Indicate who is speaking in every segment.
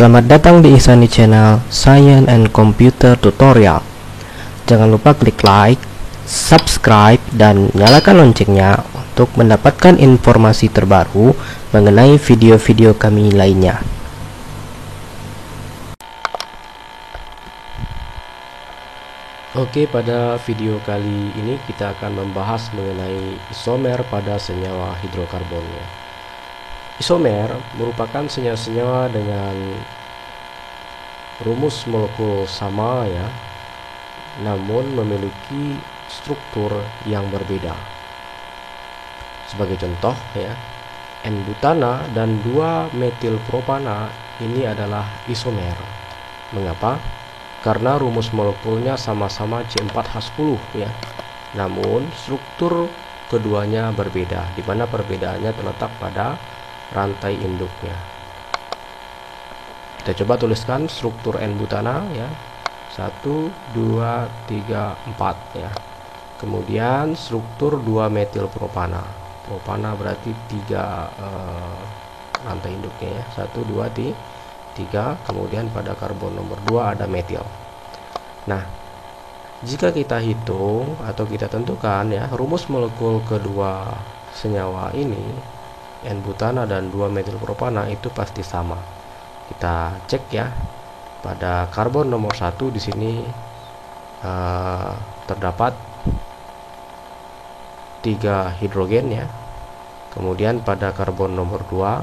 Speaker 1: Selamat datang di Ihsani Channel Science and Computer Tutorial. Jangan lupa klik like, subscribe, dan nyalakan loncengnya untuk mendapatkan informasi terbaru mengenai video-video kami lainnya. Oke, pada video kali ini kita akan membahas mengenai isomer pada senyawa hidrokarbonnya. Isomer merupakan senyawa-senyawa dengan rumus molekul sama ya, namun memiliki struktur yang berbeda. Sebagai contoh ya, N-butana dan 2-metilpropana ini adalah isomer. Mengapa? Karena rumus molekulnya sama-sama C4H10 ya. Namun struktur keduanya berbeda, di mana perbedaannya terletak pada rantai induknya. Kita coba tuliskan struktur N-butana ya. 1, 2, 3, 4 ya. Kemudian struktur 2-metilpropana. Propana berarti 3 rantai induknya ya. 1, 2, 3. Kemudian pada karbon nomor 2 ada metil. Nah, jika kita hitung atau kita tentukan ya, rumus molekul kedua senyawa ini N-butana dan 2-metilpropana itu pasti sama. Kita cek ya. Pada karbon nomor 1 di sini terdapat 3 hidrogen ya. Kemudian pada karbon nomor 2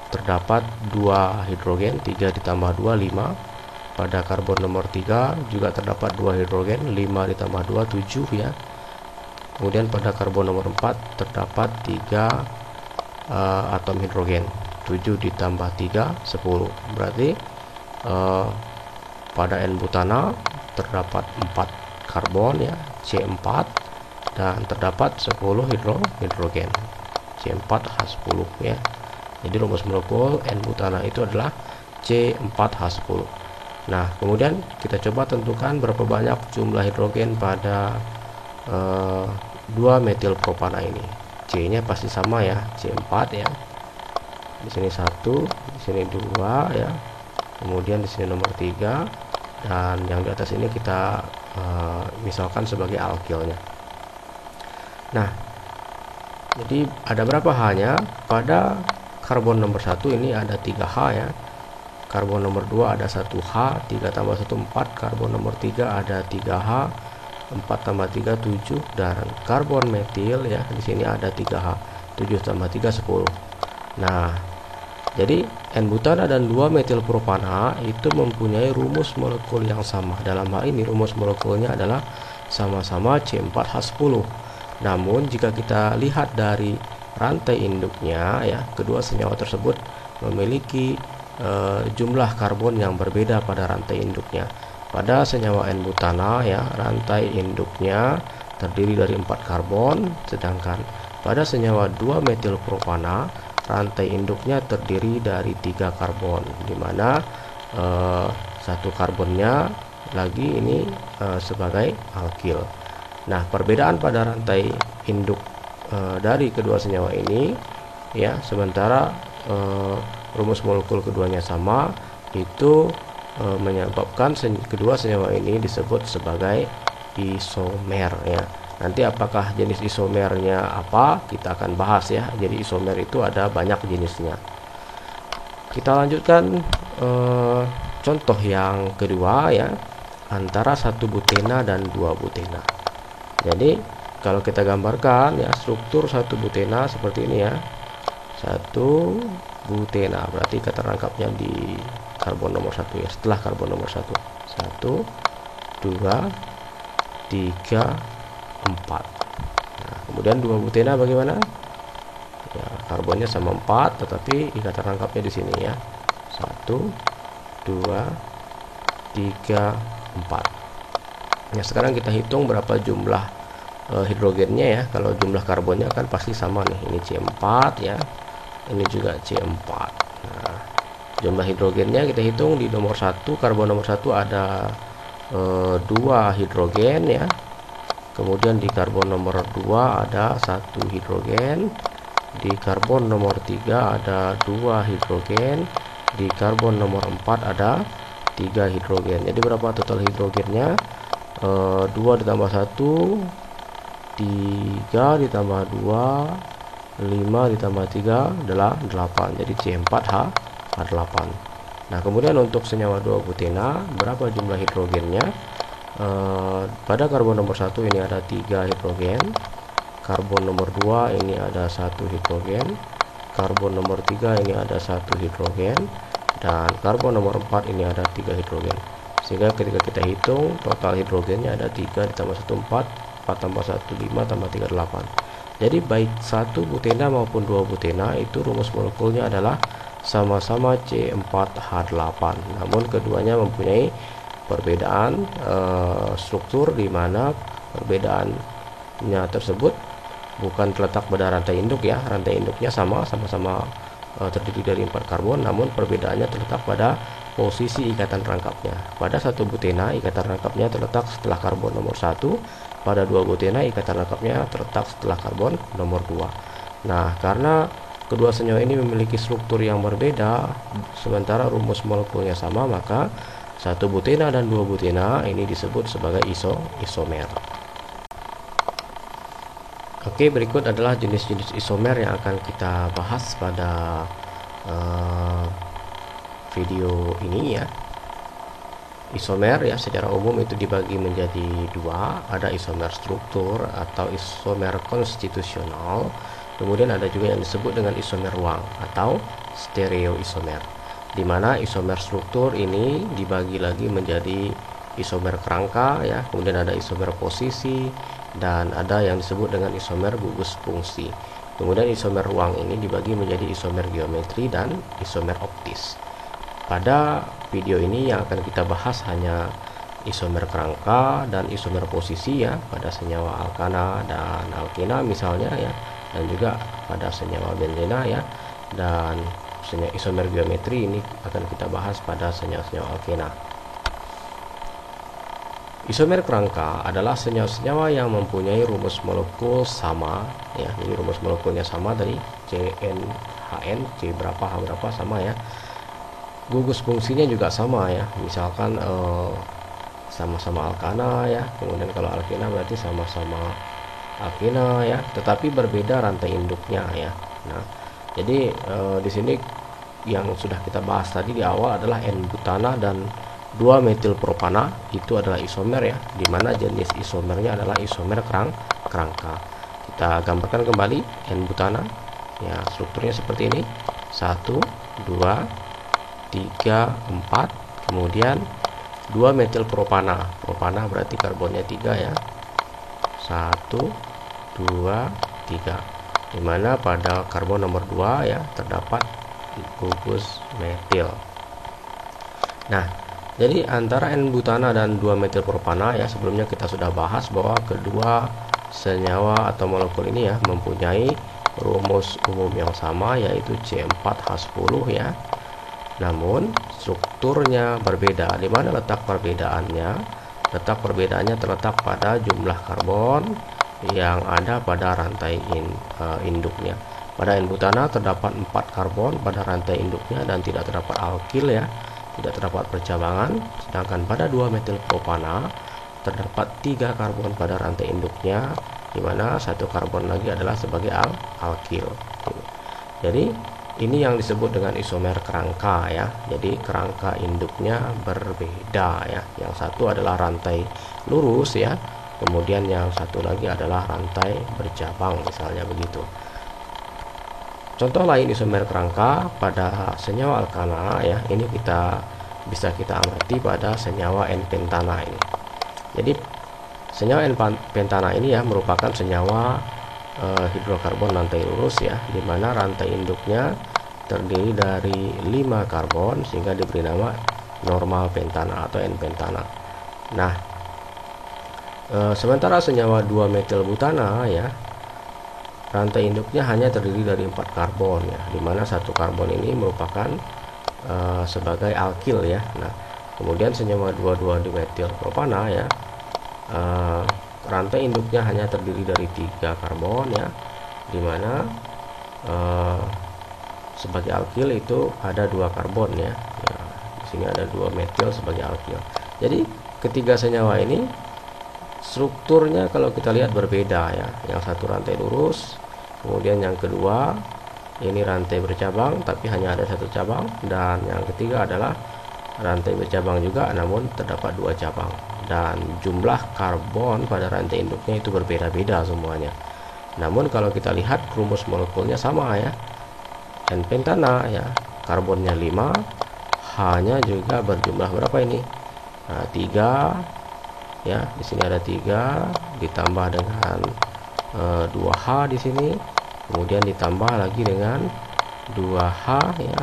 Speaker 1: terdapat 2 hidrogen, 3 ditambah 2 5. Pada karbon nomor 3 juga terdapat 2 hidrogen, 5 ditambah 2 7 ya. Kemudian pada karbon nomor 4 terdapat 3 atom hidrogen, 7 ditambah 3 10. Berarti pada N-butana terdapat 4 karbon ya, C4, dan terdapat 10 hidrogen, C4H10 ya. Jadi rumus molekul N-butana itu adalah C4H10. Nah, kemudian kita coba tentukan berapa banyak jumlah hidrogen pada 2-metilpropana ini. C-nya pasti sama ya, C4 ya. Di sini 1, di sini 2 ya. Kemudian di sini nomor 3, dan yang di atas ini kita misalkan sebagai alkilnya. Nah, jadi ada berapa H-nya? Pada karbon nomor 1 ini ada 3H ya. Karbon nomor 2 ada 1H, 3 tambah 1 4. Karbon nomor 3 ada 3H, 4 tambah 3 7, dan karbon metil ya di sini ada 3H, 7 tambah 3 10. Nah, jadi N-butana dan 2-metilpropana itu mempunyai rumus molekul yang sama. Dalam hal ini rumus molekulnya adalah sama-sama C4H10. Namun jika kita lihat dari rantai induknya ya, kedua senyawa tersebut memiliki jumlah karbon yang berbeda pada rantai induknya. Pada senyawa N-butana ya, rantai induknya terdiri dari 4 karbon, sedangkan pada senyawa 2-metilpropana rantai induknya terdiri dari 3 karbon, di mana satu karbonnya lagi ini sebagai alkil. Nah, perbedaan pada rantai induk dari kedua senyawa ini ya, sementara rumus molekul keduanya sama, itu menyebabkan kedua senyawa ini disebut sebagai isomer ya. Nanti apakah jenis isomernya apa, kita akan bahas ya. Jadi isomer itu ada banyak jenisnya. Kita lanjutkan contoh yang kedua ya, antara 1 butena dan 2 butena. Jadi kalau kita gambarkan ya, struktur 1 butena seperti ini ya. 1 butena berarti keterangkapnya di karbon nomor 1 ya, setelah karbon nomor 1. 1 2 3 4. Nah, kemudian 2 butena bagaimana ya, karbonnya sama 4 tetapi ikatan rangkapnya di sini ya. 1 2 3 4. Nah, sekarang kita hitung berapa jumlah hidrogennya ya. Kalau jumlah karbonnya kan pasti sama nih, ini C4 ya, ini juga C4. Nah, jumlah hidrogennya kita hitung di nomor 1, karbon nomor 1 ada 2 hidrogen ya. Kemudian di karbon nomor 2 ada 1 hidrogen. Di karbon nomor 3 ada 2 hidrogen. di karbon nomor 4 ada 3 hidrogen. Jadi berapa total hidrogennya? 2 ditambah 1, 3 ditambah 2, 5 ditambah 3 adalah 8. Jadi C4H8. Nah, kemudian untuk senyawa 2-butena, berapa jumlah hidrogennya? Pada karbon nomor 1 ini ada 3 hidrogen. Karbon nomor 2 ini ada 1 hidrogen. Karbon nomor 3 ini ada 1 hidrogen. Dan karbon nomor 4 ini ada 3 hidrogen. Sehingga ketika kita hitung, total hidrogennya ada 3 ditambah 1 4, 4 tambah 1 5, tambah 3 8. Jadi baik 1 butena maupun 2 butena itu rumus molekulnya adalah sama-sama C4H8. Namun keduanya mempunyai perbedaan struktur, di mana perbedaannya tersebut bukan terletak pada rantai induk ya. Rantai induknya sama-sama terdiri dari 4 karbon, namun perbedaannya terletak pada posisi ikatan rangkapnya. Pada 1 butena ikatan rangkapnya terletak setelah karbon nomor 1, pada 2 butena ikatan rangkapnya terletak setelah karbon nomor 2. Nah, karena kedua senyawa ini memiliki struktur yang berbeda sementara rumus molekulnya sama, maka 1 butena dan 2 butena ini disebut sebagai isomer. Oke, berikut adalah jenis-jenis isomer yang akan kita bahas pada video ini ya. Isomer ya secara umum itu dibagi menjadi 2, ada isomer struktur atau isomer konstitusional. Kemudian ada juga yang disebut dengan isomer ruang atau stereoisomer, di mana isomer struktur ini dibagi lagi menjadi isomer kerangka ya, kemudian ada isomer posisi, dan ada yang disebut dengan isomer gugus fungsi. Kemudian isomer ruang ini dibagi menjadi isomer geometri dan isomer optis. Pada video ini yang akan kita bahas hanya isomer kerangka dan isomer posisi ya, pada senyawa alkana dan alkena misalnya ya, dan juga pada senyawa benzena ya, dan isomer geometri ini akan kita bahas pada senyawa-senyawa alkena. Isomer kerangka adalah senyawa-senyawa yang mempunyai rumus molekul sama ya. Jadi rumus molekulnya sama dari CnHn, C berapa H berapa sama ya. Gugus fungsinya juga sama ya. Misalkan sama-sama alkana ya. Kemudian kalau alkena berarti sama-sama alkena ya, tetapi berbeda rantai induknya ya. Nah, jadi di sini yang sudah kita bahas tadi di awal adalah N-butana dan 2-metilpropana itu adalah isomer ya, dimana jenis isomernya adalah isomer kerangka. Kita gambarkan kembali N-butana ya, strukturnya seperti ini, 1 2 3 4, kemudian 2-metilpropana, propana berarti karbonnya 3 ya, 1 2 3, dimana pada karbon nomor 2 ya terdapat gugus metil. Nah, jadi antara N-butana dan 2-metilpropana ya, sebelumnya kita sudah bahas bahwa kedua senyawa atau molekul ini ya mempunyai rumus umum yang sama, yaitu C4H10 ya. Namun strukturnya berbeda. Di mana letak perbedaannya? Letak perbedaannya terletak pada jumlah karbon yang ada pada rantai induknya. Pada N-butana terdapat 4 karbon pada rantai induknya dan tidak terdapat alkil ya, tidak terdapat percabangan. Sedangkan pada 2-metilpropana terdapat 3 karbon pada rantai induknya, di mana 1 karbon lagi adalah sebagai alkil. Jadi ini yang disebut dengan isomer kerangka ya. Jadi kerangka induknya berbeda ya. Yang satu adalah rantai lurus ya, kemudian yang satu lagi adalah rantai bercabang misalnya begitu. Contoh lain isomer kerangka pada senyawa alkana ya, ini bisa kita amati pada senyawa N-pentana ini. Jadi senyawa N-pentana ini ya merupakan senyawa hidrokarbon rantai lurus ya, di mana rantai induknya terdiri dari 5 karbon sehingga diberi nama normal pentana atau N-pentana. Nah, sementara senyawa 2-metilbutana ya, rantai induknya hanya terdiri dari 4 karbon ya, dimana 1 karbon ini merupakan sebagai alkil ya. Nah, kemudian senyawa 2,2-dimetilpropana ya, rantai induknya hanya terdiri dari 3 karbon ya, dimana sebagai alkil itu ada 2 karbon ya. Di sini ada 2 metil sebagai alkil. Jadi ketiga senyawa ini strukturnya kalau kita lihat berbeda ya. Yang satu rantai lurus, kemudian yang kedua ini rantai bercabang tapi hanya ada 1 cabang, dan yang ketiga adalah rantai bercabang juga namun terdapat 2 cabang, dan jumlah karbon pada rantai induknya itu berbeda-beda semuanya. Namun kalau kita lihat rumus molekulnya sama ya. N-pentana ya, karbonnya 5, H-nya juga berjumlah berapa ini? Nah, 3 ya. Di sini ada 3 ditambah dengan 2H di sini. Kemudian ditambah lagi dengan 2H ya.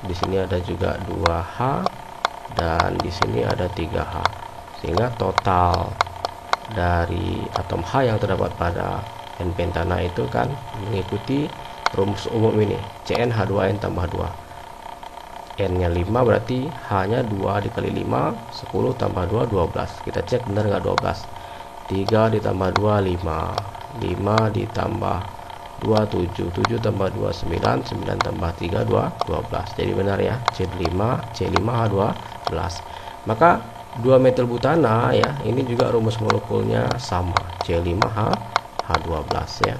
Speaker 1: Di sini ada juga 2H dan di sini ada 3H. Sehingga total dari atom H yang terdapat pada N-pentana itu kan mengikuti rumus umum ini, CnH2n tambah 2. N-nya 5 berarti H-nya 2 dikali 5, 10 tambah 2, 12. Kita cek benar nggak 12. 3 ditambah 2, 5. 5 ditambah 2, 7. 7 tambah 2, 9. 9 tambah 3, 2, 12. Jadi benar ya, C5H12. Maka 2 metil butana ya, ini juga rumus molekulnya sama, C5H12 ya.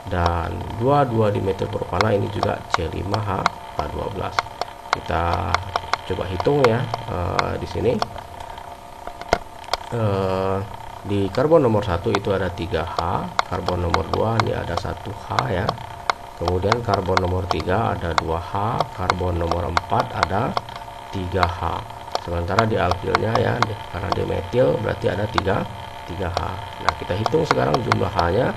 Speaker 1: Dan 2 dimetil propana ini juga C5H12. Kita coba hitung ya. Di sini di karbon nomor 1 itu ada 3H, karbon nomor 2 ini ada 1H ya. Kemudian karbon nomor 3 ada 2H, karbon nomor 4 ada 3H. Sementara di alkilnya ya, karena dia metil berarti ada 3H. Nah, kita hitung sekarang jumlah H-nya.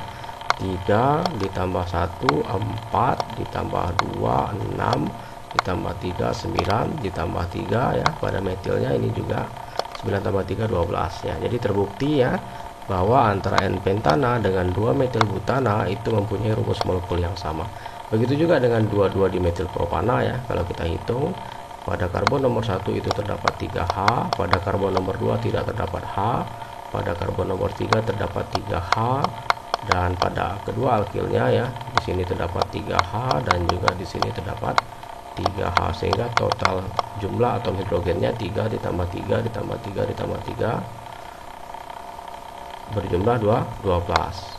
Speaker 1: 3 ditambah 1, 4 ditambah 2, 6 ditambah 3, 9 ditambah 3 ya. Pada metilnya ini juga 9 tambah 3, 12 ya. Jadi terbukti ya bahwa antara N-pentana dengan 2 metil butana itu mempunyai rumus molekul yang sama. Begitu juga dengan 2 dimetil propana ya. Kalau kita hitung, pada karbon nomor 1 itu terdapat 3H, pada karbon nomor 2 tidak terdapat H, pada karbon nomor 3 terdapat 3H, dan pada kedua alkilnya ya, di sini terdapat 3H dan juga di sini terdapat 3H, sehingga total jumlah atom hidrogennya 3 ditambah 3 ditambah 3 ditambah 3 berjumlah 12.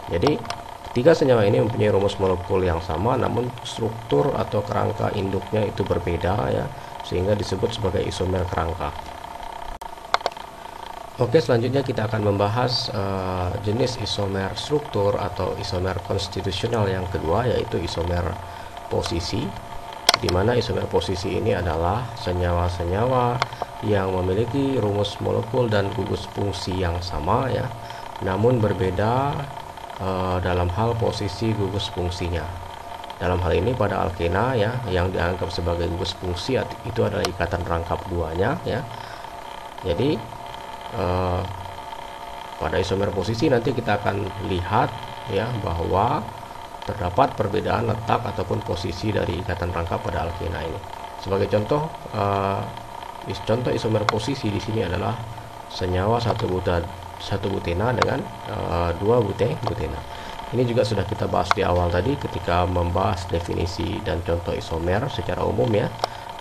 Speaker 1: Jadi ketiga senyawa ini mempunyai rumus molekul yang sama, namun struktur atau kerangka induknya itu berbeda ya, sehingga disebut sebagai isomer kerangka. Oke, selanjutnya kita akan membahas jenis isomer struktur atau isomer konstitusional yang kedua, yaitu isomer posisi, di mana isomer posisi ini adalah senyawa-senyawa yang memiliki rumus molekul dan gugus fungsi yang sama ya, namun berbeda dalam hal posisi gugus fungsinya. Dalam hal ini pada alkena ya, yang dianggap sebagai gugus fungsi itu adalah ikatan rangkap duanya ya. Jadi pada isomer posisi nanti kita akan lihat ya bahwa terdapat perbedaan letak ataupun posisi dari ikatan rangkap pada alkena ini. Sebagai contoh, contoh isomer posisi di sini adalah senyawa 1 butena dengan 2 butena. Ini juga sudah kita bahas di awal tadi ketika membahas definisi dan contoh isomer secara umum ya.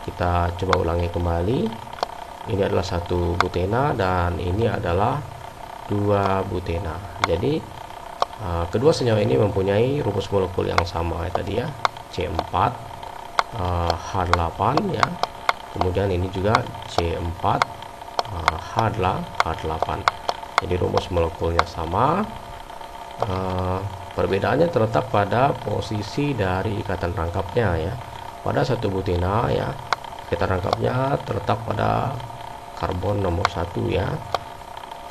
Speaker 1: Kita coba ulangi kembali. Ini adalah 1 butena dan ini adalah 2 butena. Jadi kedua senyawa ini mempunyai rumus molekul yang sama ya tadi ya, C4 H8 ya. Kemudian ini juga C4 H8. Jadi rumus molekulnya sama. Perbedaannya terletak pada posisi dari ikatan rangkapnya ya. Pada 1 butena ya, ikatan rangkapnya terletak pada karbon nomor 1 ya.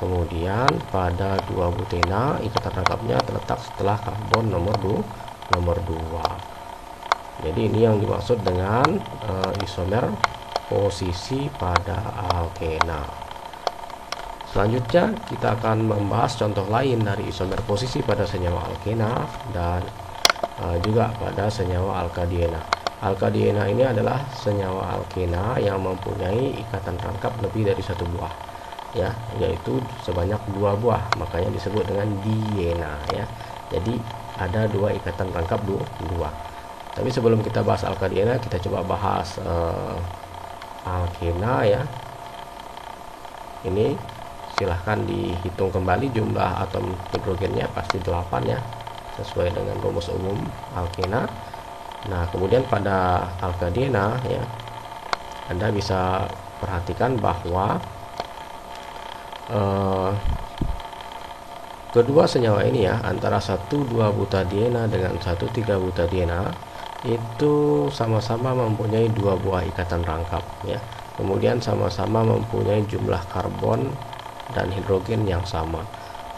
Speaker 1: Kemudian pada 2 butena ikatan rangkapnya terletak setelah karbon nomor 2. Jadi ini yang dimaksud dengan isomer posisi pada alkena. Selanjutnya kita akan membahas contoh lain dari isomer posisi pada senyawa alkena dan juga pada senyawa alkadiena. Alkadiena ini adalah senyawa alkena yang mempunyai ikatan rangkap lebih dari 1 buah ya, yaitu sebanyak 2 buah, makanya disebut dengan diena ya. Jadi ada 2 ikatan rangkap 2. Tapi sebelum kita bahas alkadena, kita coba bahas alkena ya. Ini silahkan dihitung kembali jumlah atom hidrogennya, pasti 8 ya, sesuai dengan rumus umum alkena. Nah, kemudian pada alkadena ya, Anda bisa perhatikan bahwa kedua senyawa ini ya, antara 1,2-butadiena dengan 1,3-butadiena itu sama-sama mempunyai 2 buah ikatan rangkap ya. Kemudian sama-sama mempunyai jumlah karbon dan hidrogen yang sama.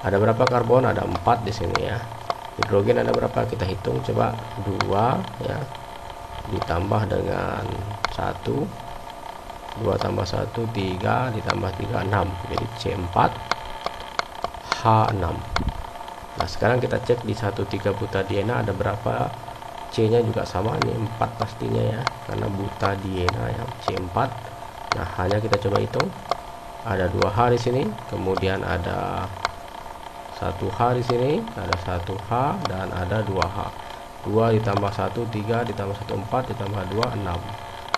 Speaker 1: Ada berapa karbon? Ada 4 di sini ya. Hidrogen ada berapa? Kita hitung coba. 2 ya, ditambah dengan 1, 2 tambah 1 3, ditambah 3 6, jadi C4H6. Nah, sekarang kita cek di 1,3-butadiena ada berapa. C nya juga sama, ini 4 pastinya ya, karena butadiena ya, C4. Nah, hanya kita coba hitung, ada 2H di sini, kemudian ada 1H di sini, ada 1H dan ada 2H. 2 ditambah 1 3, ditambah 1 4, ditambah 2 6.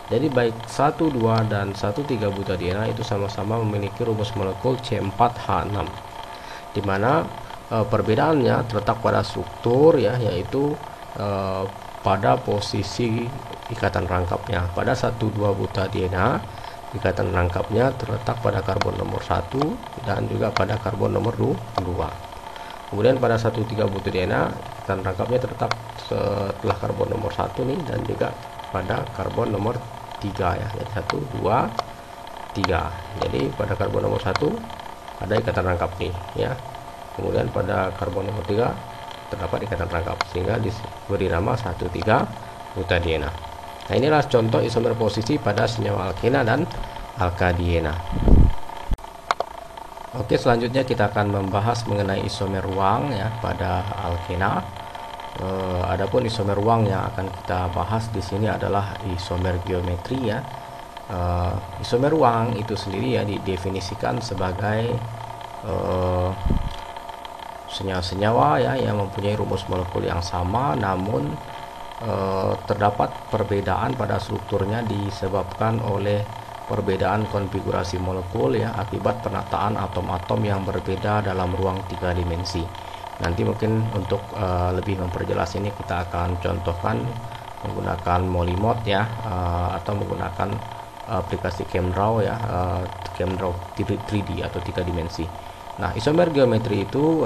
Speaker 1: Jadi baik 1 2 dan 1 3 butadiena itu sama-sama memiliki rumus molekul C4H6, di mana perbedaannya terletak pada struktur ya, yaitu pada posisi ikatan rangkapnya. Pada 1 2 butadiena ikatan rangkapnya terletak pada karbon nomor 1 dan juga pada karbon nomor 2. Kemudian pada 1,3 butadiena ikatan rangkapnya terletak setelah karbon nomor 1 nih, dan juga pada karbon nomor 3 ya. Jadi 1 2 3. Jadi pada karbon nomor 1 ada ikatan rangkap nih ya. Kemudian pada karbon nomor 3 terdapat ikatan rangkap, sehingga diberi nama 1,3 butadiena. Nah, inilah contoh isomer posisi pada senyawa alkena dan alkadiena. Oke, selanjutnya kita akan membahas mengenai isomer ruang ya pada alkena. Adapun isomer ruang yang akan kita bahas di sini adalah isomer geometri ya. Isomer ruang itu sendiri ya didefinisikan sebagai senyawa-senyawa ya yang mempunyai rumus molekul yang sama, namun terdapat perbedaan pada strukturnya disebabkan oleh perbedaan konfigurasi molekul ya, akibat penataan atom-atom yang berbeda dalam ruang 3 dimensi. Nanti mungkin untuk lebih memperjelas ini kita akan contohkan menggunakan Molymod ya, atau menggunakan aplikasi ChemDraw ya, ChemDraw 3D atau 3 dimensi. Nah, isomer geometri itu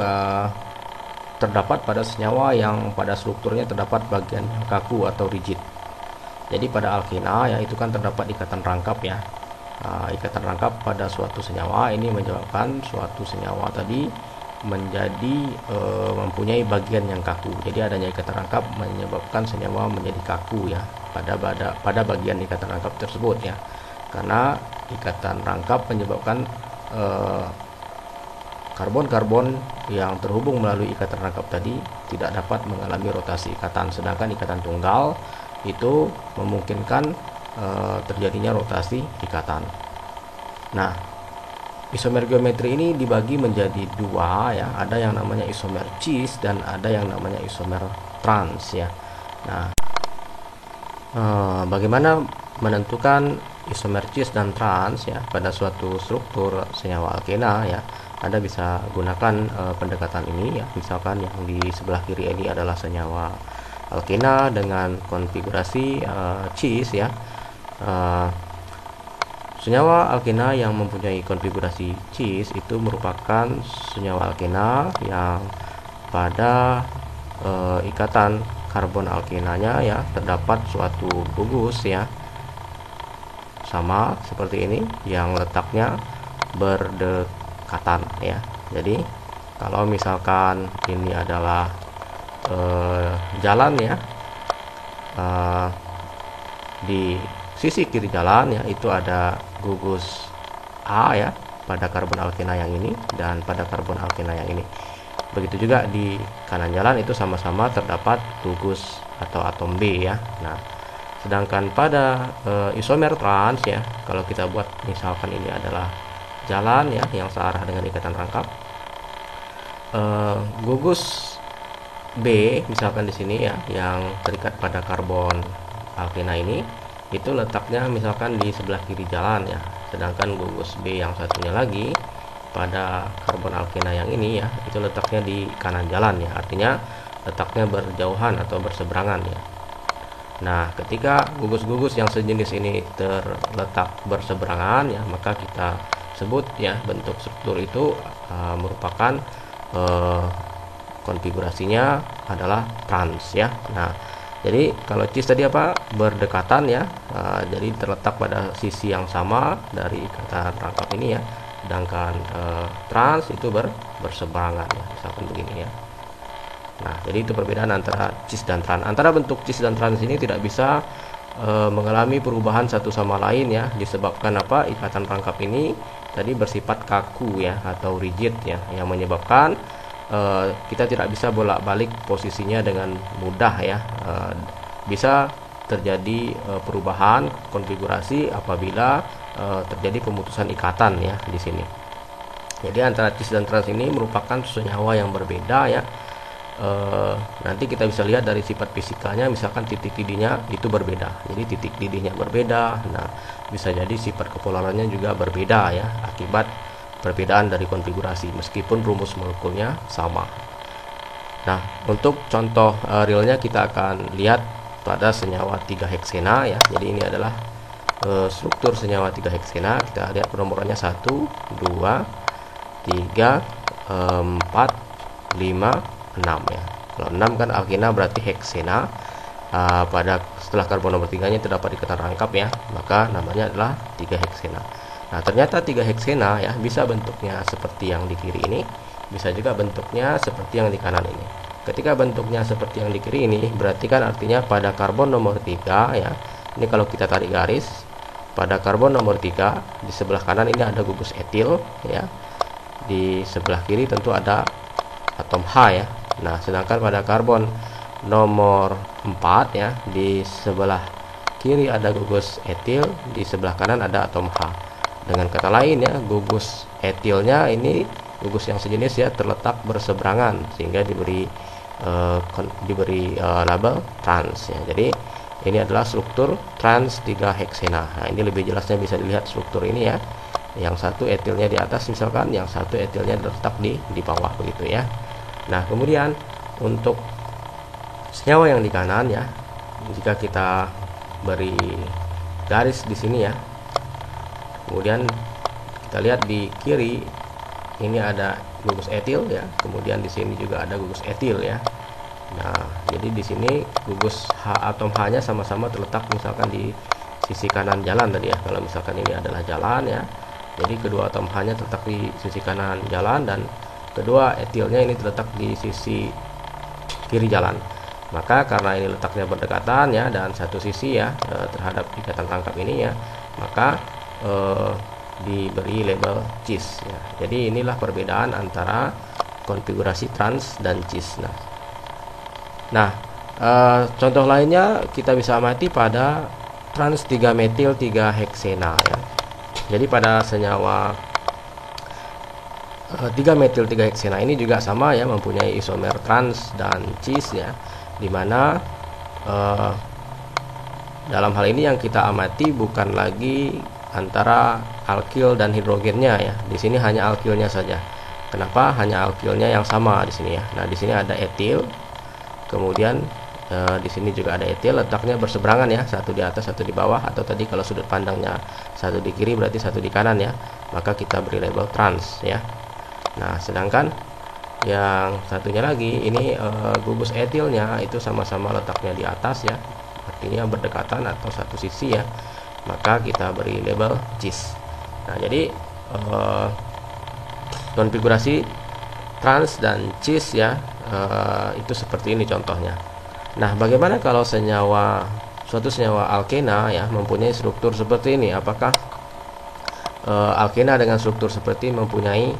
Speaker 1: terdapat pada senyawa yang pada strukturnya terdapat bagian yang kaku atau rigid. Jadi pada alkena ya itu kan terdapat ikatan rangkap ya. Ikatan rangkap pada suatu senyawa ini menyebabkan suatu senyawa tadi menjadi mempunyai bagian yang kaku. Jadi adanya ikatan rangkap menyebabkan senyawa menjadi kaku ya pada bagian ikatan rangkap tersebut ya. Karena ikatan rangkap menyebabkan karbon-karbon yang terhubung melalui ikatan rangkap tadi tidak dapat mengalami rotasi ikatan, sedangkan ikatan tunggal itu memungkinkan terjadinya rotasi ikatan. Nah, isomer geometri ini dibagi menjadi 2 ya, ada yang namanya isomer cis dan ada yang namanya isomer trans ya. Nah, bagaimana menentukan isomer cis dan trans ya pada suatu struktur senyawa alkena ya? Anda bisa gunakan pendekatan ini ya. Misalkan yang di sebelah kiri ini adalah senyawa alkena dengan konfigurasi cis ya. Senyawa alkena yang mempunyai konfigurasi cis itu merupakan senyawa alkena yang pada ikatan karbon alkenanya ya terdapat suatu gugus ya, sama seperti ini yang letaknya berdekatan ya. Jadi kalau misalkan ini adalah jalan ya, di sisi kiri jalan ya itu ada gugus A ya pada karbon alkena yang ini dan pada karbon alkena yang ini. Begitu juga di kanan jalan itu sama-sama terdapat gugus atau atom B ya. Nah, sedangkan pada isomer trans ya, kalau kita buat misalkan ini adalah jalan ya yang searah dengan ikatan rangkap, gugus B misalkan di sini ya, yang terikat pada karbon alkena ini, itu letaknya misalkan di sebelah kiri jalan ya, sedangkan gugus B yang satunya lagi pada karbon alkena yang ini ya, itu letaknya di kanan jalan ya, artinya letaknya berjauhan atau berseberangan ya. Nah, ketika gugus-gugus yang sejenis ini terletak berseberangan ya, maka kita sebut ya bentuk struktur itu merupakan konfigurasinya adalah trans ya. Nah, jadi kalau cis tadi apa, berdekatan ya, jadi terletak pada sisi yang sama dari ikatan rangkap ini ya, sedangkan trans itu berseberangan ya, misalkan begini ya. Nah, jadi itu perbedaan antara cis dan trans. Antara bentuk cis dan trans ini tidak bisa mengalami perubahan satu sama lain ya, disebabkan apa, ikatan rangkap ini tadi bersifat kaku ya atau rigid ya, yang menyebabkan kita tidak bisa bolak-balik posisinya dengan mudah ya. Bisa terjadi perubahan konfigurasi apabila terjadi pemutusan ikatan ya di sini. Jadi antara cis dan trans ini merupakan senyawa yang berbeda ya. Nanti kita bisa lihat dari sifat fisikanya, misalkan titik didihnya itu berbeda. Jadi titik didihnya berbeda. Nah, bisa jadi sifat kepolarannya juga berbeda ya, akibat perbedaan dari konfigurasi meskipun rumus molekulnya sama. Nah, untuk contoh realnya kita akan lihat pada senyawa 3 heksena ya. Jadi ini adalah struktur senyawa 3 heksena. Kita lihat penomorannya 1, 2, 3, 4, 5, 6 ya. Kalau 6 kan alkena berarti heksena. Pada setelah karbon nomor 3-nya terdapat ikatan rangkap ya, maka namanya adalah 3 heksena. Nah, ternyata 3 heksena ya bisa bentuknya seperti yang di kiri ini, bisa juga bentuknya seperti yang di kanan ini. Ketika bentuknya seperti yang di kiri ini, berarti kan artinya pada karbon nomor 3 ya. Ini kalau kita tarik garis, pada karbon nomor 3 di sebelah kanan ini ada gugus etil ya. Di sebelah kiri tentu ada atom H ya. Nah, sedangkan pada karbon nomor 4 ya, di sebelah kiri ada gugus etil, di sebelah kanan ada atom H. Dengan kata lain ya, gugus etilnya ini gugus yang sejenis ya, terletak berseberangan sehingga diberi label trans ya. Jadi ini adalah struktur trans 3 heksena. Nah, ini lebih jelasnya bisa dilihat struktur ini ya. Yang satu etilnya di atas misalkan, yang satu etilnya terletak di bawah begitu ya. Nah, kemudian untuk senyawa yang di kanan ya, jika kita beri garis di sini ya, kemudian kita lihat di kiri ini ada gugus etil ya, kemudian di sini juga ada gugus etil ya. Nah, jadi di sini gugus atom H-nya sama-sama terletak misalkan di sisi kanan jalan tadi ya. Kalau misalkan ini adalah jalan ya, jadi kedua atom H-nya terletak di sisi kanan jalan dan kedua etilnya ini terletak di sisi kiri jalan. Maka karena ini letaknya berdekatan ya dan satu sisi ya terhadap ikatan rangkap ini ya, maka diberi label cis ya. Jadi inilah perbedaan antara konfigurasi trans dan cis. Nah, contoh lainnya kita bisa amati pada trans 3 metil 3 heksena ya. Jadi pada senyawa 3 metil 3 heksena ini juga sama ya, mempunyai isomer trans dan cis ya, dimana dalam hal ini yang kita amati bukan lagi antara alkil dan hidrogennya ya. Di sini hanya alkilnya saja. Kenapa hanya alkilnya yang sama di sini ya? Nah, di sini ada etil. Kemudian di sini juga ada etil, letaknya berseberangan ya, satu di atas satu di bawah, atau tadi kalau sudut pandangnya satu di kiri berarti satu di kanan ya. Maka kita beri label trans ya. Nah, sedangkan yang satunya lagi ini gugus etilnya itu sama-sama letaknya di atas ya. Artinya berdekatan atau satu sisi ya. Maka kita beri label cis. Nah, jadi konfigurasi trans dan cis ya, itu seperti ini contohnya. Nah, bagaimana kalau suatu senyawa alkena ya mempunyai struktur seperti ini? Apakah alkena dengan struktur seperti ini mempunyai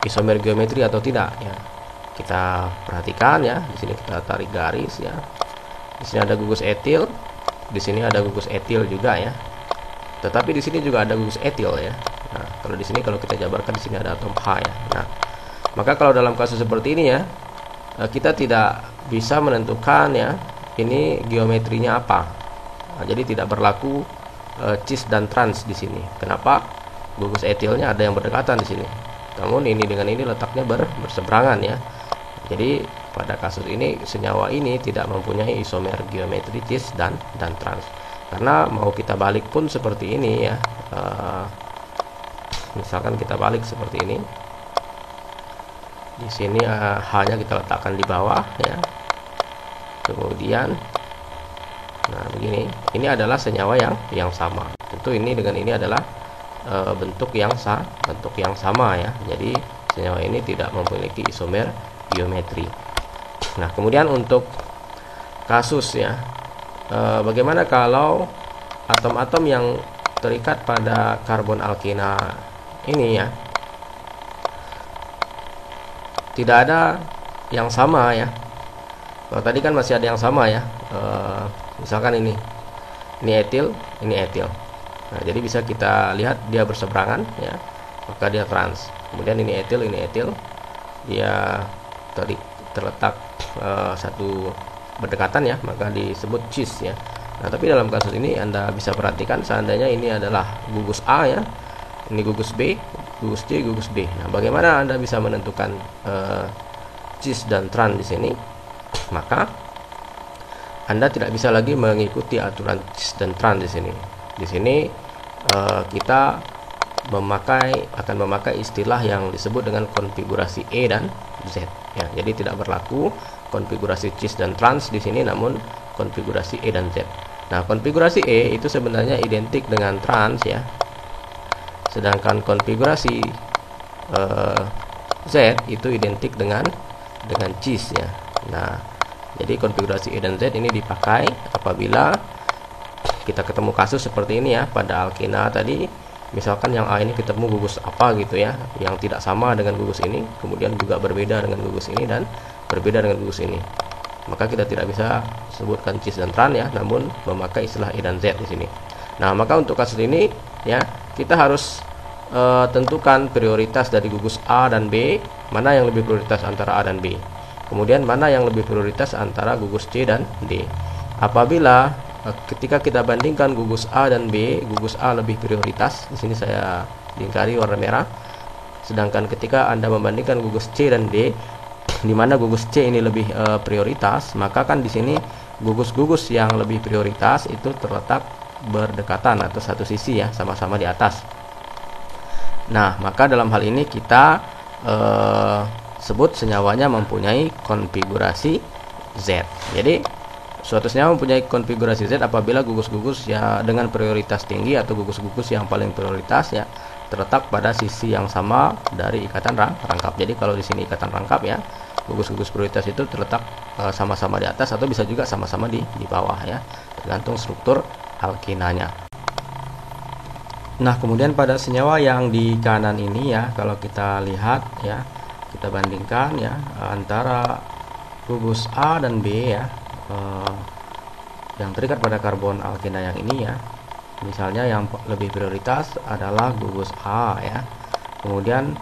Speaker 1: isomer geometri atau tidak ya? Kita perhatikan ya. Di sini kita tarik garis ya. Di sini ada gugus etil, di sini ada gugus etil juga ya. Tetapi di sini juga ada gugus etil ya. Nah, kalau di sini kalau kita jabarkan di sini ada atom H ya. Nah, maka kalau dalam kasus seperti ini ya, kita tidak bisa menentukan ya ini geometrinya apa. Nah, jadi tidak berlaku cis dan trans di sini. Kenapa? Gugus etilnya ada yang berdekatan di sini. Namun ini dengan ini letaknya berseberangan ya. Jadi pada kasus ini senyawa ini tidak mempunyai isomer geometri cis dan trans. Karena mau kita balik pun seperti ini ya. Misalkan kita balik seperti ini. Di sini H-nya kita letakkan di bawah ya. Kemudian nah begini, ini adalah senyawa yang sama. Tentu ini dengan ini adalah bentuk yang sama ya. Jadi senyawa ini tidak memiliki isomer geometri. Nah, kemudian untuk kasus ya, bagaimana kalau atom-atom yang terikat pada karbon alkena ini ya tidak ada yang sama ya. Kalau tadi kan masih ada yang sama ya. Misalkan ini etil, ini etil. Nah, jadi bisa kita lihat dia berseberangan ya, maka dia trans. Kemudian ini etil, dia terletak satu berdekatan ya, maka disebut cis ya. Nah, tapi dalam kasus ini Anda bisa perhatikan seandainya ini adalah gugus A ya, ini gugus B, gugus C, gugus D. Nah, bagaimana Anda bisa menentukan cis dan trans di sini? Maka Anda tidak bisa lagi mengikuti aturan cis dan trans di sini. Di sini kita akan memakai istilah yang disebut dengan konfigurasi E dan Z ya. Jadi tidak berlaku konfigurasi cis dan trans di sini, namun konfigurasi E dan Z. Nah, konfigurasi E itu sebenarnya identik dengan trans ya. Sedangkan konfigurasi Z itu identik dengan cis ya. Nah, jadi konfigurasi E dan Z ini dipakai apabila kita ketemu kasus seperti ini ya, pada alkena tadi misalkan yang A ini ketemu gugus apa gitu ya, yang tidak sama dengan gugus ini, kemudian juga berbeda dengan gugus ini dan berbeda dengan gugus ini, maka kita tidak bisa sebutkan cis dan trans ya, namun memakai istilah E dan Z di sini. Nah, maka untuk kasus ini ya kita harus tentukan prioritas dari gugus A dan B, mana yang lebih prioritas antara A dan B. Kemudian mana yang lebih prioritas antara gugus C dan D. Apabila ketika kita bandingkan gugus A dan B, gugus A lebih prioritas. Di sini saya lingkari warna merah. Sedangkan ketika Anda membandingkan gugus C dan D, di mana gugus C ini lebih prioritas, maka kan di sini gugus-gugus yang lebih prioritas itu terletak berdekatan atau satu sisi ya, sama-sama di atas. Nah, maka dalam hal ini kita sebut senyawanya mempunyai konfigurasi Z. Jadi suatu senyawa mempunyai konfigurasi Z apabila gugus-gugus ya dengan prioritas tinggi atau gugus-gugus yang paling prioritas ya terletak pada sisi yang sama dari ikatan rangkap. Jadi kalau di sini ikatan rangkap ya, gugus-gugus prioritas itu terletak sama-sama di atas atau bisa juga sama-sama di bawah ya, tergantung struktur alkenanya. Nah, kemudian pada senyawa yang di kanan ini ya, kalau kita lihat ya, kita bandingkan ya antara gugus A dan B ya, yang terikat pada karbon alkena yang ini ya. Misalnya yang lebih prioritas adalah gugus A ya. Kemudian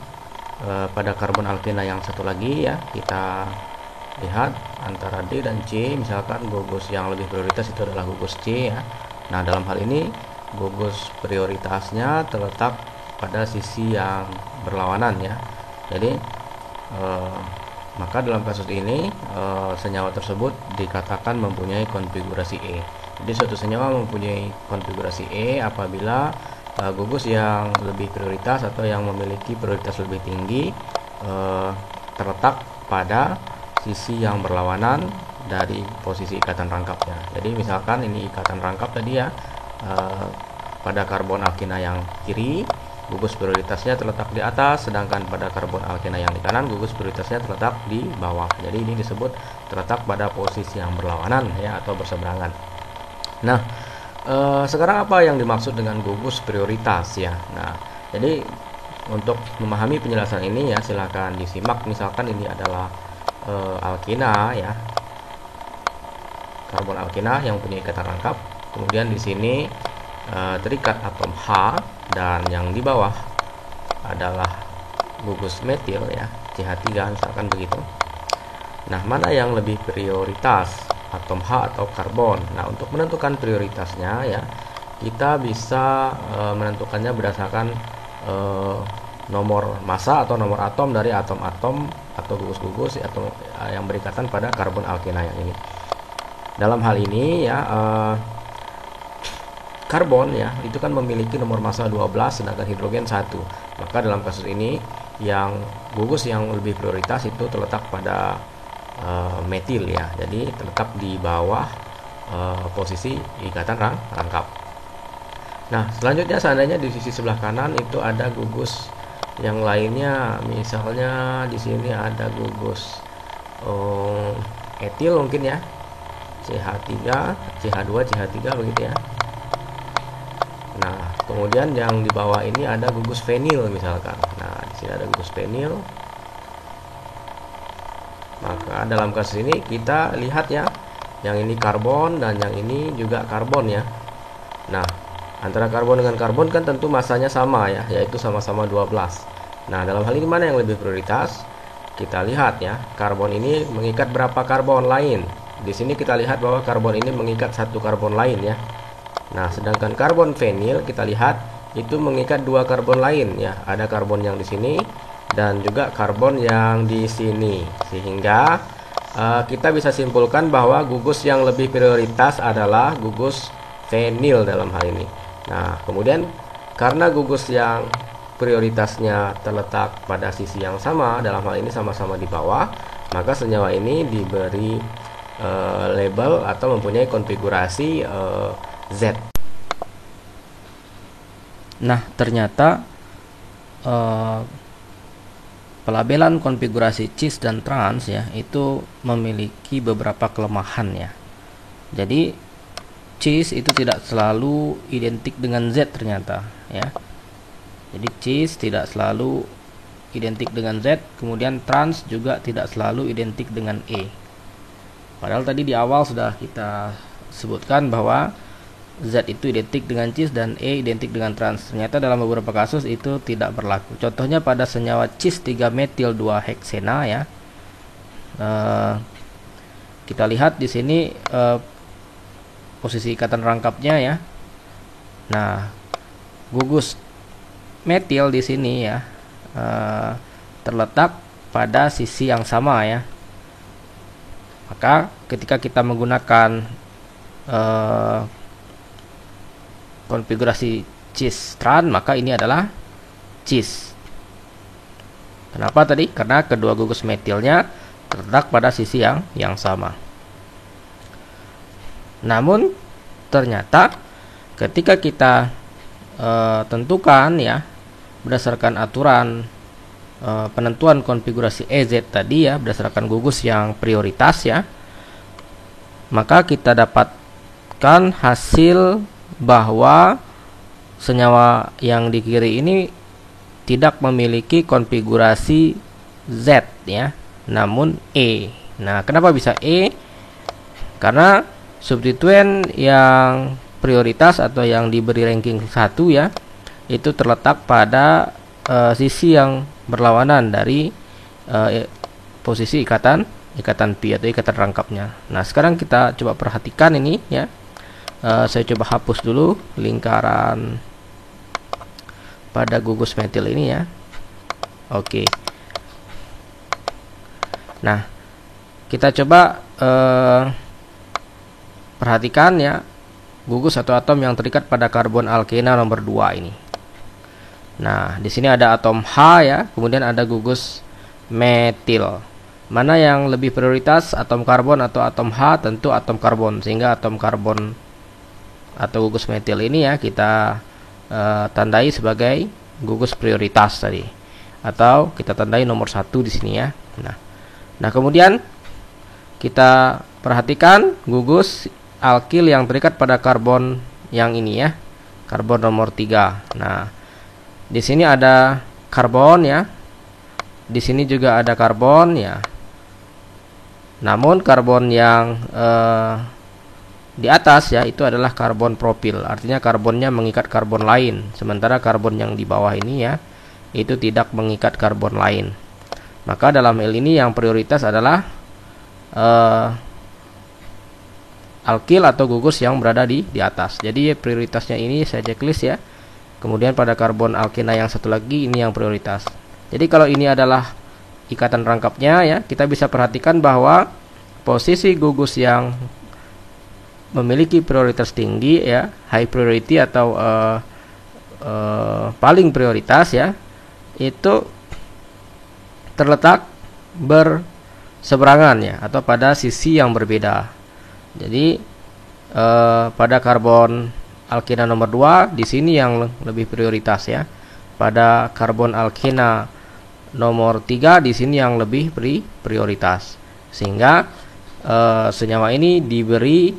Speaker 1: pada karbon alkena yang satu lagi ya, kita lihat antara D dan C. Misalkan gugus yang lebih prioritas itu adalah gugus C ya. Nah, dalam hal ini gugus prioritasnya terletak pada sisi yang berlawanan ya. Jadi maka dalam kasus ini senyawa tersebut dikatakan mempunyai konfigurasi E. Jadi suatu senyawa mempunyai konfigurasi E apabila gugus yang lebih prioritas atau yang memiliki prioritas lebih tinggi terletak pada sisi yang berlawanan dari posisi ikatan rangkapnya. Jadi misalkan ini ikatan rangkap tadi ya, pada karbon alkena yang kiri gugus prioritasnya terletak di atas, sedangkan pada karbon alkena yang di kanan gugus prioritasnya terletak di bawah. Jadi ini disebut terletak pada posisi yang berlawanan ya, atau berseberangan. Nah, sekarang apa yang dimaksud dengan gugus prioritas ya? Nah, jadi untuk memahami penjelasan ini ya, silakan disimak. Misalkan ini adalah alkena ya, karbon alkena yang punya ikatan rangkap. Kemudian di sini terikat atom H, dan yang di bawah adalah gugus metil ya, CH3 misalkan begitu. Nah, mana yang lebih prioritas, atom H atau karbon? Nah, untuk menentukan prioritasnya ya, kita bisa menentukannya berdasarkan nomor massa atau nomor atom dari atom-atom atau gugus-gugus atau yang berikatan pada karbon alkena yang ini. Dalam hal ini ya, karbon ya itu kan memiliki nomor massa 12 sedangkan hidrogen 1. Maka dalam kasus ini yang gugus yang lebih prioritas itu terletak pada metil ya. Jadi terletak di bawah posisi ikatan rangkap. Nah, selanjutnya seandainya di sisi sebelah kanan itu ada gugus yang lainnya, misalnya di sini ada gugus etil mungkin ya, CH3, CH2, CH3 begitu ya. Nah, kemudian yang di bawah ini ada gugus fenil misalkan. Nah, di sini ada gugus fenil. Maka dalam kasus ini kita lihat ya, yang ini karbon dan yang ini juga karbon ya. Nah, antara karbon dengan karbon kan tentu masanya sama ya, yaitu sama-sama 12. Nah, dalam hal ini mana yang lebih prioritas? Kita lihat ya, karbon ini mengikat berapa karbon lain. Di sini kita lihat bahwa karbon ini mengikat satu karbon lain ya. Nah, sedangkan karbon fenil kita lihat itu mengikat dua karbon lain ya. Ada karbon yang di sini dan juga karbon yang di sini, sehingga kita bisa simpulkan bahwa gugus yang lebih prioritas adalah gugus fenil dalam hal ini. Nah, kemudian karena gugus yang prioritasnya terletak pada sisi yang sama, dalam hal ini sama-sama di bawah, maka senyawa ini diberi label atau mempunyai konfigurasi Z.
Speaker 2: Nah, ternyata pelabelan konfigurasi cis dan trans ya itu memiliki beberapa kelemahan ya. Jadi cis itu tidak selalu identik dengan Z ternyata ya. Jadi cis tidak selalu identik dengan Z, kemudian trans juga tidak selalu identik dengan E. Padahal tadi di awal sudah kita sebutkan bahwa Z itu identik dengan cis dan E identik dengan trans. Ternyata dalam beberapa kasus itu tidak berlaku. Contohnya pada senyawa cis 3-metil 2-heksena ya. Kita lihat di sini posisi ikatan rangkapnya ya. Nah, gugus metil di sini ya terletak pada sisi yang sama ya. Maka ketika kita menggunakan konfigurasi cis trans, maka ini adalah cis. Kenapa tadi? Karena kedua gugus metilnya terletak pada sisi yang sama. Namun ternyata ketika kita tentukan ya berdasarkan aturan penentuan konfigurasi EZ tadi ya, berdasarkan gugus yang prioritas ya, maka kita dapatkan hasil bahwa senyawa yang di kiri ini tidak memiliki konfigurasi Z ya, namun E. Nah, kenapa bisa E? Karena substituen yang prioritas atau yang diberi ranking 1 ya, itu terletak pada sisi yang berlawanan dari posisi ikatan pi atau ikatan rangkapnya. Nah, sekarang kita coba perhatikan ini ya. Saya coba hapus dulu lingkaran pada gugus metil ini ya. Oke. Nah, kita coba perhatikan ya gugus atau atom yang terikat pada karbon alkena nomor 2 ini. Nah, di sini ada atom H ya, kemudian ada gugus metil. Mana yang lebih prioritas, atom karbon atau atom H? Tentu atom karbon, sehingga atom karbon atau gugus metil ini ya kita tandai sebagai gugus prioritas tadi, atau kita tandai nomor 1 di sini ya. Nah, kemudian kita perhatikan gugus alkil yang terikat pada karbon yang ini ya, karbon nomor 3. Nah, di sini ada karbon ya, di sini juga ada karbon ya. Namun karbon yang di atas ya itu adalah karbon propil, artinya karbonnya mengikat karbon lain, sementara karbon yang di bawah ini ya itu tidak mengikat karbon lain. Maka dalam hal ini yang prioritas adalah alkil atau gugus yang berada di atas. Jadi prioritasnya ini saya checklist ya. Kemudian pada karbon alkena yang satu lagi ini yang prioritas. Jadi kalau ini adalah ikatan rangkapnya ya, kita bisa perhatikan bahwa posisi gugus yang memiliki prioritas tinggi ya, high priority atau paling prioritas ya, itu terletak berseberangan ya, atau pada sisi yang berbeda. Jadi pada karbon alkena nomor 2 di sini yang lebih prioritas ya. Pada karbon alkena nomor 3 di sini yang lebih prioritas. Sehingga senyawa ini diberi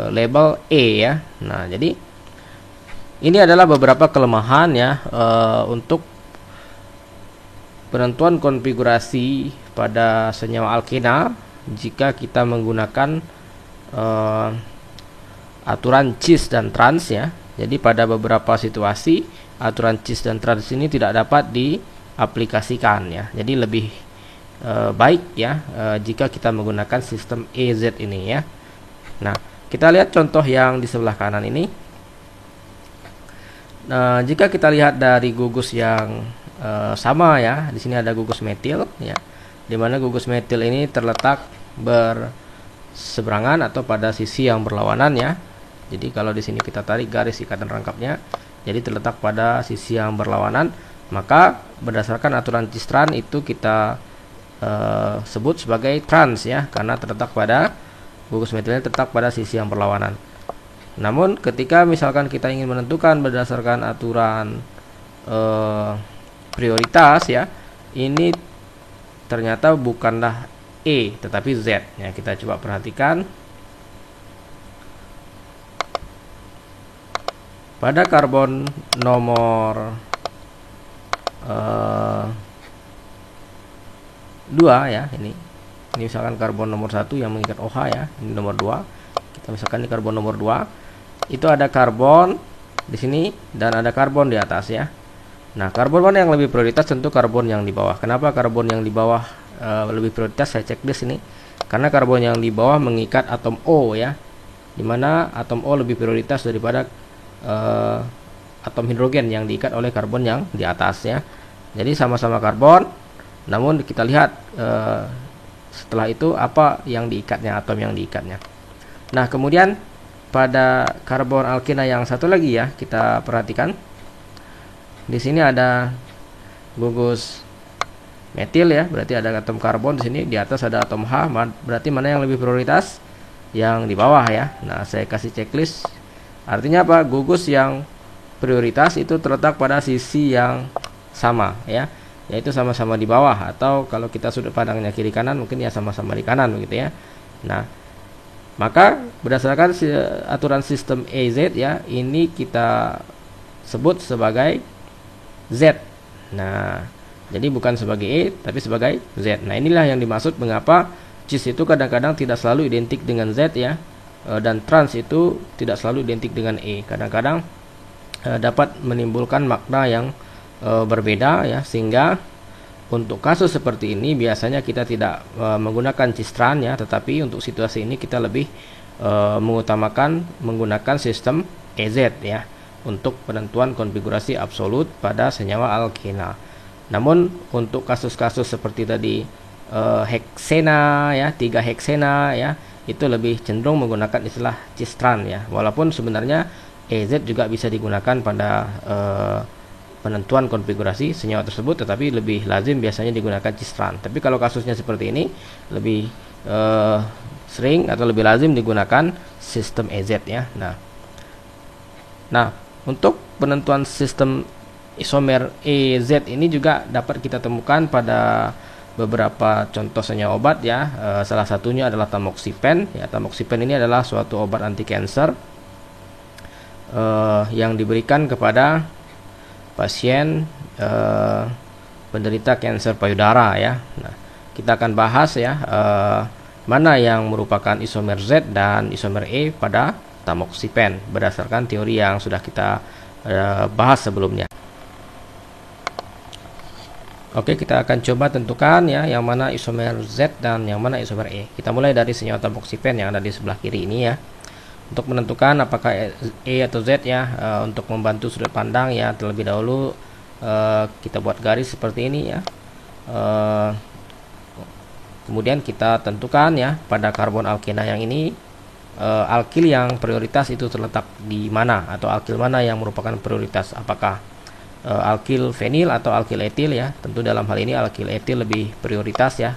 Speaker 2: label E ya. Nah, jadi ini adalah beberapa kelemahan ya untuk penentuan konfigurasi pada senyawa alkena jika kita menggunakan aturan cis dan trans ya. Jadi pada beberapa situasi aturan cis dan trans ini tidak dapat diaplikasikan ya. Jadi lebih baik ya jika kita menggunakan sistem EZ ini ya. Nah, kita lihat contoh yang di sebelah kanan ini. Nah, jika kita lihat dari gugus yang sama ya, di sini ada gugus metil ya, di mana gugus metil ini terletak berseberangan atau pada sisi yang berlawanan ya. Jadi kalau di sini kita tarik garis ikatan rangkapnya, jadi terletak pada sisi yang berlawanan, maka berdasarkan aturan cis-trans itu kita sebut sebagai trans ya, karena terletak pada gugus metilnya terletak pada sisi yang berlawanan. Namun ketika misalkan kita ingin menentukan berdasarkan aturan prioritas ya, ini ternyata bukanlah E tetapi Z ya. Kita coba perhatikan pada karbon nomor 2 ya, ini misalkan karbon nomor 1 yang mengikat OH ya, ini nomor 2. Kita misalkan di karbon nomor 2 itu ada karbon di sini dan ada karbon di atas ya. Nah, karbon mana yang lebih prioritas? Tentu karbon yang di bawah. Kenapa karbon yang di bawah lebih prioritas? Saya cek di sini. Karena karbon yang di bawah mengikat atom O ya, dimana atom O lebih prioritas daripada atom hidrogen yang diikat oleh karbon yang di atas ya. Jadi sama-sama karbon, namun kita lihat setelah itu apa yang diikatnya, atom yang diikatnya. Nah, kemudian pada karbon alkena yang satu lagi ya, kita perhatikan di sini ada gugus metil ya, berarti ada atom karbon di sini, di atas ada atom H, berarti mana yang lebih prioritas? Yang di bawah ya. Nah, saya kasih checklist. Artinya apa? Gugus yang prioritas itu terletak pada sisi yang sama ya, yaitu sama-sama di bawah, atau kalau kita sudut pandangnya kiri kanan mungkin ya sama-sama di kanan begitu ya. Nah, maka berdasarkan aturan sistem EZ ya, ini kita sebut sebagai Z. Nah, jadi bukan sebagai E tapi sebagai Z. Nah, inilah yang dimaksud mengapa cis itu kadang-kadang tidak selalu identik dengan Z ya, dan trans itu tidak selalu identik dengan E. Kadang-kadang dapat menimbulkan makna yang berbeda ya, sehingga untuk kasus seperti ini biasanya kita tidak menggunakan cis-trans ya, tetapi untuk situasi ini kita lebih mengutamakan menggunakan sistem EZ ya untuk penentuan konfigurasi absolut pada senyawa alkena. Namun untuk kasus-kasus seperti tadi heksena ya, 3 heksena ya, itu lebih cenderung menggunakan istilah cis-trans ya, walaupun sebenarnya EZ juga bisa digunakan pada penentuan konfigurasi senyawa tersebut, tetapi lebih lazim biasanya digunakan cis-trans. Tapi kalau kasusnya seperti ini lebih sering atau lebih lazim digunakan sistem EZ ya. Nah, untuk penentuan sistem isomer EZ ini juga dapat kita temukan pada beberapa contoh senyawa obat ya. Salah satunya adalah tamoxifen ya. Tamoxifen ini adalah suatu obat anti kanker yang diberikan kepada pasien penderita kanker payudara ya. Nah, kita akan bahas ya mana yang merupakan isomer Z dan isomer E pada tamoxifen berdasarkan teori yang sudah kita bahas sebelumnya. Oke, kita akan coba tentukan ya yang mana isomer Z dan yang mana isomer E. Kita mulai dari senyawa tamoxifen yang ada di sebelah kiri ini ya. Untuk menentukan apakah E atau Z ya, untuk membantu sudut pandang ya, terlebih dahulu kita buat garis seperti ini ya. Kemudian kita tentukan ya pada karbon alkena yang ini, alkil yang prioritas itu terletak di mana, atau alkil mana yang merupakan prioritas, apakah alkil fenil atau alkil etil ya. Tentu dalam hal ini alkil etil lebih prioritas ya.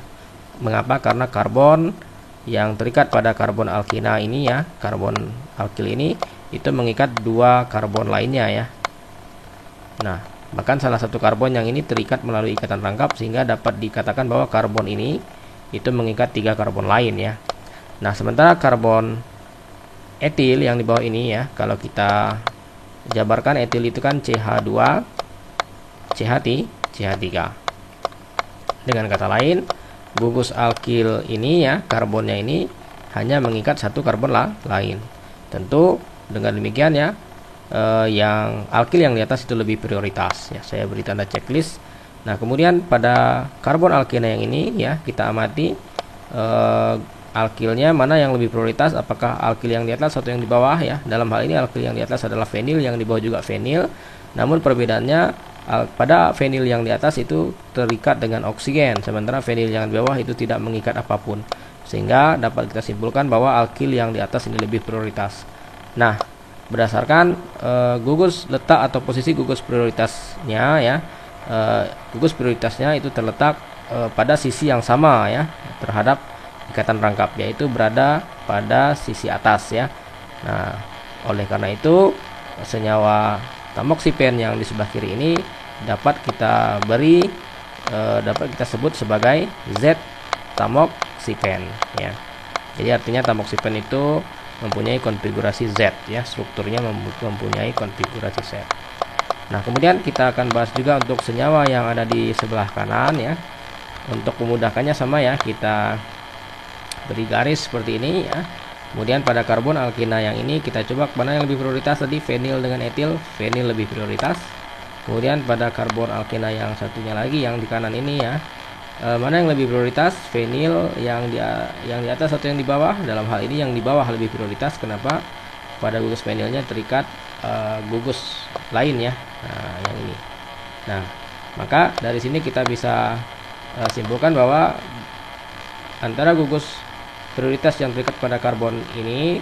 Speaker 2: Mengapa? Karena karbon yang terikat pada karbon alkena ini ya, karbon alkil ini itu mengikat dua karbon lainnya ya. Nah, bahkan salah satu karbon yang ini terikat melalui ikatan rangkap sehingga dapat dikatakan bahwa karbon ini itu mengikat tiga karbon lain ya. Nah, sementara karbon etil yang di bawah ini ya, kalau kita jabarkan etil itu kan CH2 CH3. Dengan kata lain, gugus alkil ini ya, karbonnya ini hanya mengikat satu karbon lain. Tentu dengan demikian ya, yang alkil yang di atas itu lebih prioritas ya. Saya beri tanda checklist. Nah, kemudian pada karbon alkena yang ini ya, kita amati alkilnya mana yang lebih prioritas, apakah alkil yang di atas atau yang di bawah ya. Dalam hal ini alkil yang di atas adalah fenil, yang di bawah juga fenil. Namun perbedaannya pada fenil yang di atas itu terikat dengan oksigen, sementara fenil yang di bawah itu tidak mengikat apapun. Sehingga dapat kita simpulkan bahwa alkil yang di atas ini lebih prioritas. Nah, berdasarkan gugus letak atau posisi gugus prioritasnya ya, gugus prioritasnya itu terletak pada sisi yang sama ya terhadap ikatan rangkap, yaitu berada pada sisi atas ya. Nah, oleh karena itu senyawa tamoxifen yang di sebelah kiri ini dapat kita beri dapat kita sebut sebagai Z tamoxifen ya. Jadi artinya tamoxifen itu mempunyai konfigurasi Z ya, strukturnya mempunyai konfigurasi Z. Nah, kemudian kita akan bahas juga untuk senyawa yang ada di sebelah kanan ya. Untuk memudahkannya sama ya, kita beri garis seperti ini ya. Kemudian pada karbon alkena yang ini kita coba mana yang lebih prioritas tadi, fenil dengan etil. Fenil lebih prioritas. Kemudian pada karbon alkena yang satunya lagi yang di kanan ini ya, mana yang lebih prioritas, fenil yang di atas atau yang di bawah. Dalam hal ini yang di bawah lebih prioritas. Kenapa? Pada gugus fenilnya terikat gugus lain ya, yang ini. Nah, maka dari sini kita bisa simpulkan bahwa antara gugus prioritas yang terikat pada karbon ini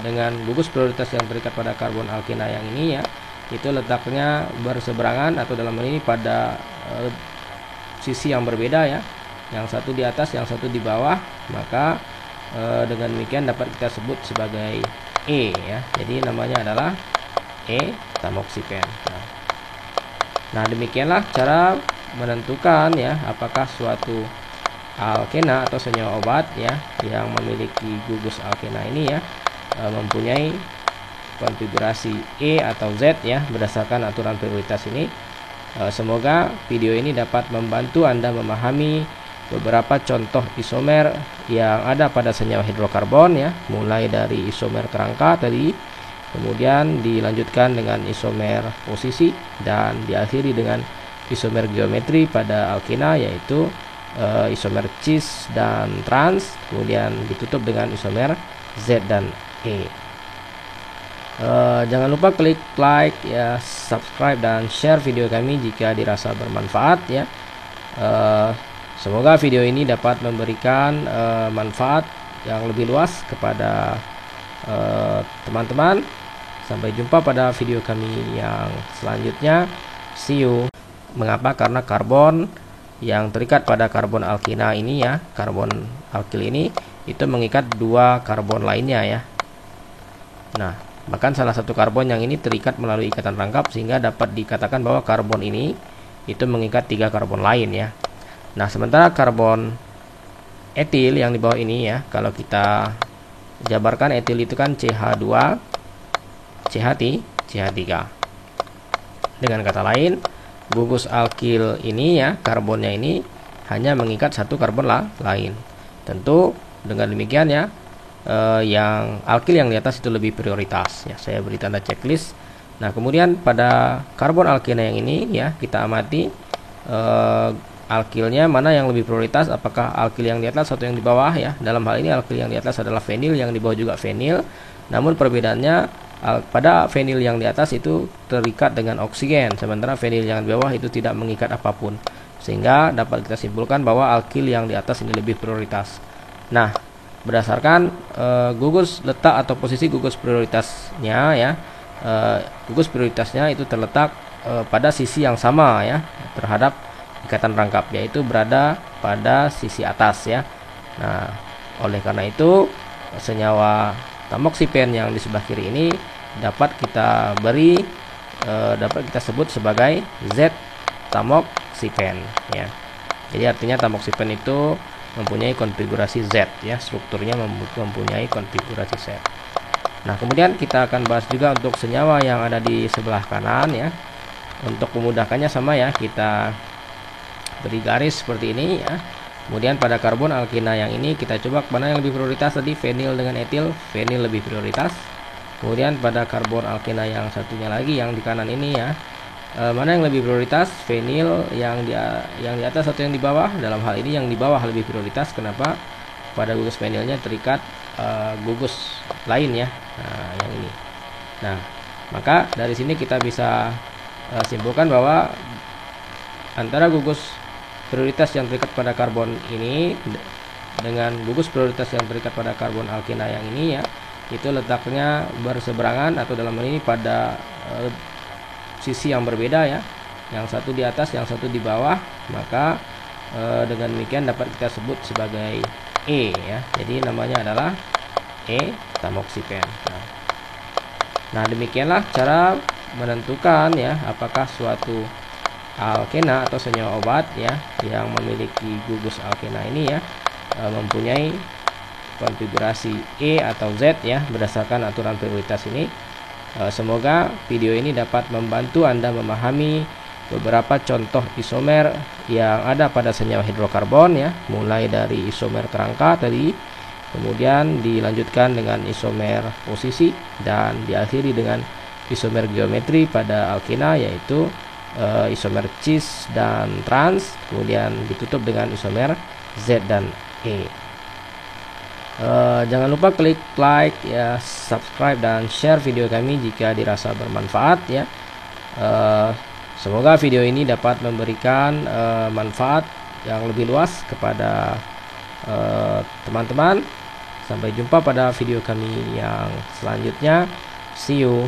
Speaker 2: dengan gugus prioritas yang terikat pada karbon alkena yang ini ya, itu letaknya berseberangan atau dalam hal ini pada sisi yang berbeda ya. Yang satu di atas, yang satu di bawah. Maka dengan demikian dapat kita sebut sebagai E ya. Jadi namanya adalah E tamoxifen. Nah, demikianlah cara menentukan ya apakah suatu alkena atau senyawa obat ya yang memiliki gugus alkena ini ya mempunyai konfigurasi E atau Z ya berdasarkan aturan prioritas ini. Semoga video ini dapat membantu Anda memahami beberapa contoh isomer yang ada pada senyawa hidrokarbon ya, mulai dari isomer kerangka tadi, kemudian dilanjutkan dengan isomer posisi, dan diakhiri dengan isomer geometri pada alkena yaitu isomer cis dan trans, kemudian ditutup dengan isomer Z dan E. Jangan lupa klik like ya, subscribe dan share video kami jika dirasa bermanfaat ya. Semoga video ini dapat memberikan manfaat yang lebih luas kepada teman-teman. Sampai jumpa pada video kami yang selanjutnya. See you. Mengapa? Karena karbon yang terikat pada karbon alkena ini ya, karbon alkil ini itu mengikat dua karbon lainnya ya. Nah, bahkan salah satu karbon yang ini terikat melalui ikatan rangkap sehingga dapat dikatakan bahwa karbon ini itu mengikat tiga karbon lain ya. Nah, sementara karbon etil yang di bawah ini ya, kalau kita jabarkan etil itu kan CH2 CH3. Dengan kata lain, gugus alkil ini ya, karbonnya ini hanya mengikat satu karbon lain. Tentu dengan demikian ya, yang alkil yang di atas itu lebih prioritas ya. Saya beri tanda checklist. Nah, kemudian pada karbon alkena yang ini ya, kita amati alkilnya mana yang lebih prioritas, apakah alkil yang di atas atau yang di bawah ya. Dalam hal ini alkil yang di atas adalah fenil, yang di bawah juga fenil. Namun perbedaannya pada fenil yang di atas itu terikat dengan oksigen, sementara fenil yang di bawah itu tidak mengikat apapun. Sehingga dapat kita simpulkan bahwa alkil yang di atas ini lebih prioritas. Nah, berdasarkan gugus letak atau posisi gugus prioritasnya ya, gugus prioritasnya itu terletak pada sisi yang sama ya terhadap ikatan rangkap, yaitu berada pada sisi atas ya. Nah, oleh karena itu senyawa tamoxifen yang di sebelah kiri ini dapat kita beri dapat kita sebut sebagai Z tamoxifen ya. Jadi artinya tamoxifen itu mempunyai konfigurasi Z ya, strukturnya mempunyai konfigurasi Z. Nah, kemudian kita akan bahas juga untuk senyawa yang ada di sebelah kanan ya. Untuk memudahkannya sama ya, kita beri garis seperti ini ya. Kemudian pada karbon alkina yang ini kita coba mana yang lebih prioritas tadi, fenil dengan etil, fenil lebih prioritas. Kemudian pada karbon alkina yang satunya lagi yang di kanan ini ya, mana yang lebih prioritas, fenil yang di atas atau yang di bawah. Dalam hal ini yang di bawah lebih prioritas. Kenapa? Pada gugus fenilnya terikat gugus lain ya, nah yang ini. Nah, maka dari sini kita bisa simpulkan bahwa antara gugus prioritas yang terikat pada karbon ini dengan gugus prioritas yang terikat pada karbon alkina yang ini ya, itu letaknya berseberangan atau dalam hal ini pada sisi yang berbeda ya, yang satu di atas, yang satu di bawah. Maka dengan demikian dapat kita sebut sebagai E ya, jadi namanya adalah E tamoxifen. Nah, demikianlah cara menentukan ya apakah suatu alkena atau senyawa obat ya yang memiliki gugus alkena ini ya mempunyai konfigurasi E atau Z ya berdasarkan aturan prioritas ini. Semoga video ini dapat membantu Anda memahami beberapa contoh isomer yang ada pada senyawa hidrokarbon ya, mulai dari isomer kerangka tadi, kemudian dilanjutkan dengan isomer posisi, dan diakhiri dengan isomer geometri pada alkena yaitu isomer cis dan trans, kemudian ditutup dengan isomer Z dan E. Jangan lupa klik like ya, subscribe dan share video kami jika dirasa bermanfaat ya. Semoga video ini dapat memberikan manfaat yang lebih luas kepada teman-teman. Sampai jumpa pada video kami yang selanjutnya. See you.